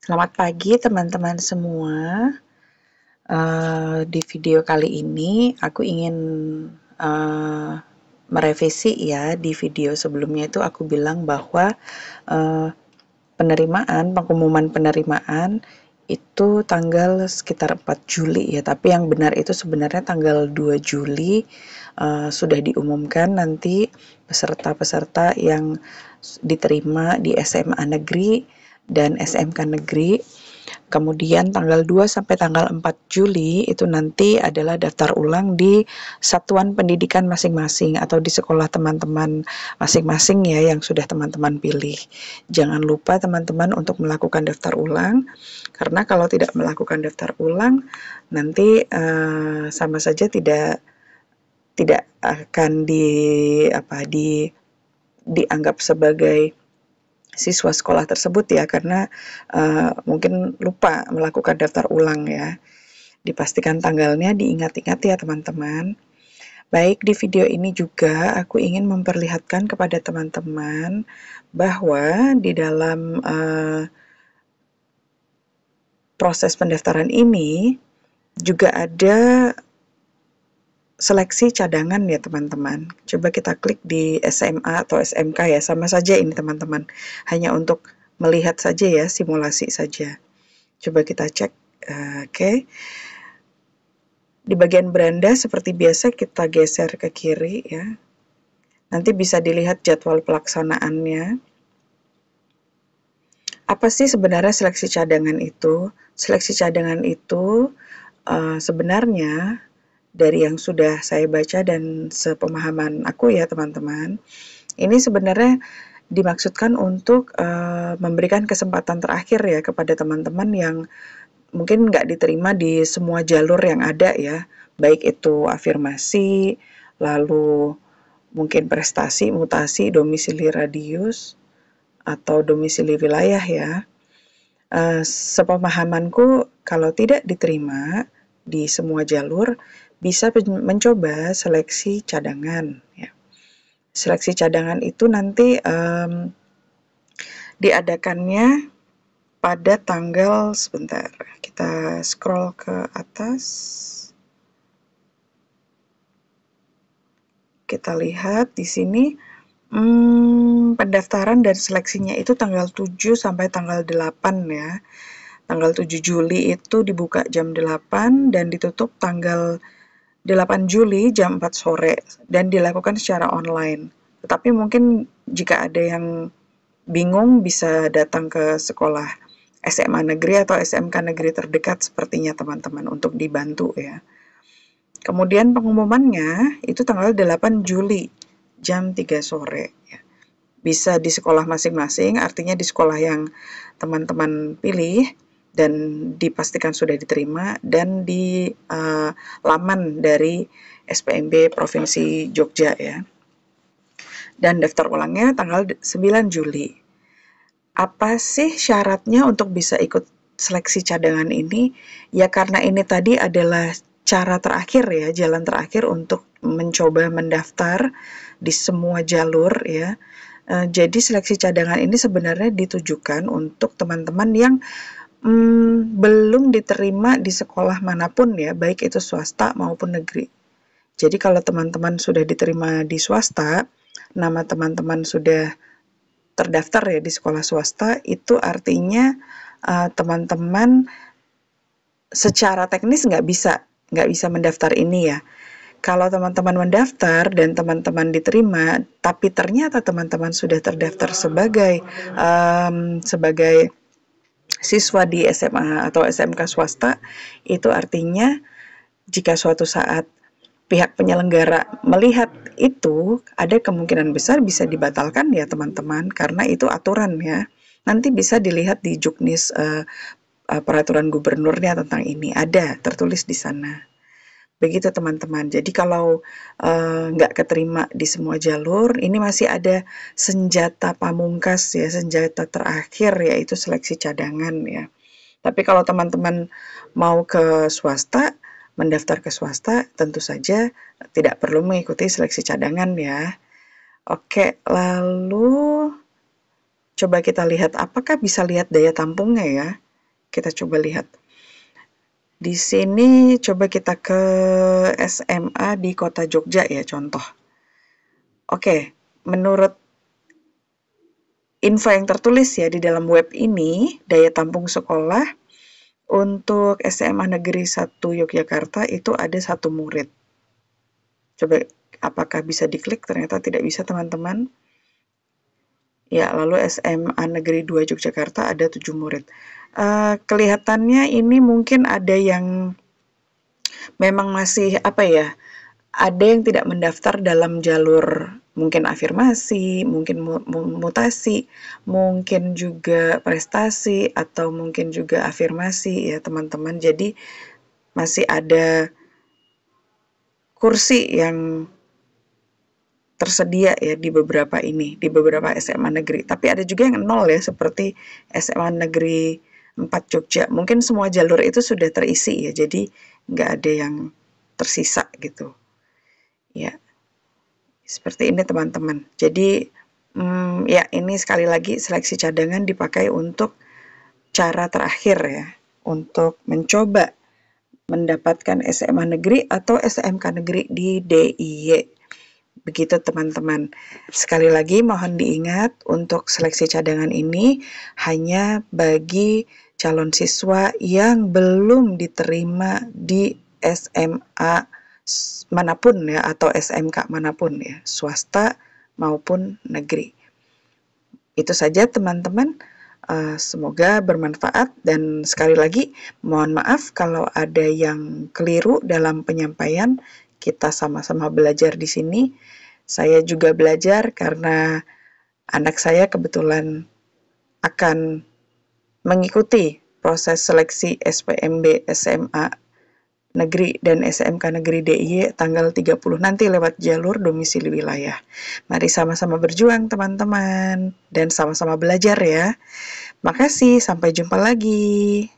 Selamat pagi teman-teman semua. Di video kali ini aku ingin uh, merevisi ya. Di video sebelumnya itu aku bilang bahwa uh, pengumuman penerimaan itu tanggal sekitar 4 Juli ya, tapi yang benar itu sebenarnya tanggal 2 Juli sudah diumumkan nanti peserta-peserta yang diterima di SMA negeri dan SMK negeri. Kemudian tanggal 2 sampai tanggal 4 Juli itu nanti adalah daftar ulang di satuan pendidikan masing-masing atau di sekolah teman-teman masing-masing ya yang sudah teman-teman pilih. Jangan lupa teman-teman untuk melakukan daftar ulang, karena kalau tidak melakukan daftar ulang nanti sama saja tidak akan dianggap sebagai siswa sekolah tersebut ya, karena mungkin lupa melakukan daftar ulang ya. Dipastikan tanggalnya, diingat-ingat ya teman-teman. Baik, di video ini juga aku ingin memperlihatkan kepada teman-teman bahwa di dalam proses pendaftaran ini juga ada seleksi cadangan ya teman-teman. Coba kita klik di SMA atau SMK ya, sama saja ini teman-teman. Hanya untuk melihat saja ya, simulasi saja. Coba kita cek. Oke. Di bagian beranda seperti biasa kita geser ke kiri ya. Nanti bisa dilihat jadwal pelaksanaannya. Apa sih sebenarnya seleksi cadangan itu? Seleksi cadangan itu sebenarnya dari yang sudah saya baca dan sepemahaman aku ya teman-teman, ini sebenarnya dimaksudkan untuk memberikan kesempatan terakhir ya kepada teman-teman yang mungkin nggak diterima di semua jalur yang ada ya, baik itu afirmasi, lalu mungkin prestasi, mutasi, domisili radius, atau domisili wilayah ya. Sepemahamanku kalau tidak diterima di semua jalur, bisa mencoba seleksi cadangan ya. Seleksi cadangan itu nanti diadakannya pada tanggal, sebentar, kita scroll ke atas. Kita lihat di sini pendaftaran dan seleksinya itu tanggal 7 sampai tanggal 8 ya. Tanggal 7 Juli itu dibuka jam 8 dan ditutup tanggal 8 Juli jam 4 sore dan dilakukan secara online. Tetapi mungkin jika ada yang bingung bisa datang ke sekolah SMA negeri atau SMK negeri terdekat sepertinya teman-teman untuk dibantu ya. Kemudian pengumumannya itu tanggal 8 Juli jam 3 sore ya. Bisa di sekolah masing-masing, artinya di sekolah yang teman-teman pilih dan dipastikan sudah diterima, dan di laman dari SPMB Provinsi Jogja ya. Dan daftar ulangnya tanggal 9 Juli. Apa sih syaratnya untuk bisa ikut seleksi cadangan ini? Ya karena ini tadi adalah cara terakhir ya, jalan terakhir untuk mencoba mendaftar di semua jalur ya. Jadi seleksi cadangan ini sebenarnya ditujukan untuk teman-teman yang belum diterima di sekolah manapun ya, baik itu swasta maupun negeri. Jadi kalau teman-teman sudah diterima di swasta, nama teman-teman sudah terdaftar ya di sekolah swasta, itu artinya teman-teman secara teknis nggak bisa mendaftar ini ya. Kalau teman-teman mendaftar dan teman-teman diterima, tapi ternyata teman-teman sudah terdaftar sebagai siswa di SMA atau SMK swasta, itu artinya jika suatu saat pihak penyelenggara melihat itu, ada kemungkinan besar bisa dibatalkan ya teman-teman, karena itu aturan ya. Nanti bisa dilihat di Juknis peraturan gubernurnya tentang ini, ada tertulis di sana. Begitu teman-teman. Jadi kalau nggak keterima di semua jalur, ini masih ada senjata pamungkas ya, senjata terakhir yaitu seleksi cadangan ya. Tapi kalau teman-teman mau ke swasta, mendaftar ke swasta, tentu saja tidak perlu mengikuti seleksi cadangan ya. Oke, lalu coba kita lihat apakah bisa lihat daya tampungnya ya. kita coba lihat. Di sini coba kita ke SMA di Kota Jogja ya, contoh. Oke, menurut info yang tertulis ya di dalam web ini, daya tampung sekolah untuk SMA Negeri 1 Yogyakarta itu ada 1 murid. Coba apakah bisa diklik? Ternyata tidak bisa, teman-teman. Ya, lalu SMA Negeri 2 Yogyakarta ada 7 murid. Kelihatannya ini mungkin ada yang memang masih ada yang tidak mendaftar dalam jalur mungkin afirmasi, mungkin mutasi, mungkin juga prestasi, atau mungkin juga afirmasi ya teman-teman. Jadi masih ada kursi yang tersedia ya di beberapa SMA negeri. Tapi ada juga yang nol ya, seperti SMA Negeri 4 Jogja. Mungkin semua jalur itu sudah terisi ya, jadi nggak ada yang tersisa gitu. Ya, seperti ini teman-teman. Jadi ya ini sekali lagi seleksi cadangan dipakai untuk cara terakhir ya, untuk mencoba mendapatkan SMA negeri atau SMK negeri di DIY. Begitu teman-teman. Sekali lagi mohon diingat, untuk seleksi cadangan ini hanya bagi calon siswa yang belum diterima di SMA manapun ya, atau SMK manapun ya, swasta maupun negeri. Itu saja teman-teman. Semoga bermanfaat, dan sekali lagi mohon maaf kalau ada yang keliru dalam penyampaian. Kita sama-sama belajar di sini. Saya juga belajar karena anak saya kebetulan akan mengikuti proses seleksi SPMB SMA Negeri dan SMK Negeri DIY tanggal 30 nanti lewat jalur domisili wilayah. Mari sama-sama berjuang teman-teman, dan sama-sama belajar ya. Makasih, sampai jumpa lagi.